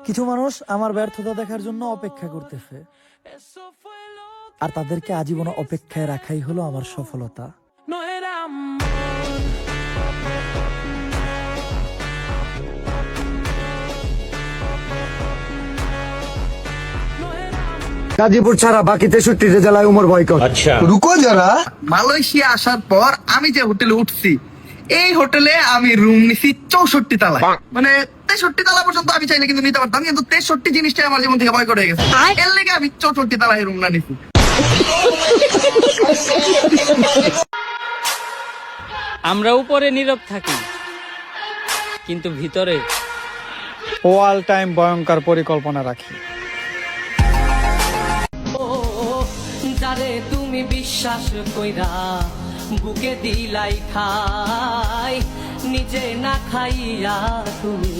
কিছু মানুষ আমার ব্যর্থতা দেখার জন্য অপেক্ষা করতেছে, আর তাদেরকে আজীবন অপেক্ষায় রাখাই হলো আমার সফলতা। গাজীপুর ছাড়া বাকি 63 জেলায় উমর বয়কট। अच्छा রুকো যারা, মালয়েশিয়া আসার পর আমি যে হোটেলে উঠছি, এই হোটেলে আমি রুম নিছি 64 তালায়। মানে 63 তালা পর্যন্ত আমি চাইলে কিন্তু নিতে পারতাম, কিন্তু 63 জিনিসটাই আমার জীবন থেকে বয়কট হয়ে গেছে। এর লেগে আমি 64 তালায় রুম না নিছি। আমরা উপরে নীরব থাকি, কিন্তু ভিতরে অল টাইম ভয়ঙ্কর পরিকল্পনা রাখি। যারে তুমি বিশ্বাস কইরা বুকে দিলাই খাই, নিজে না খাইয়া তুমি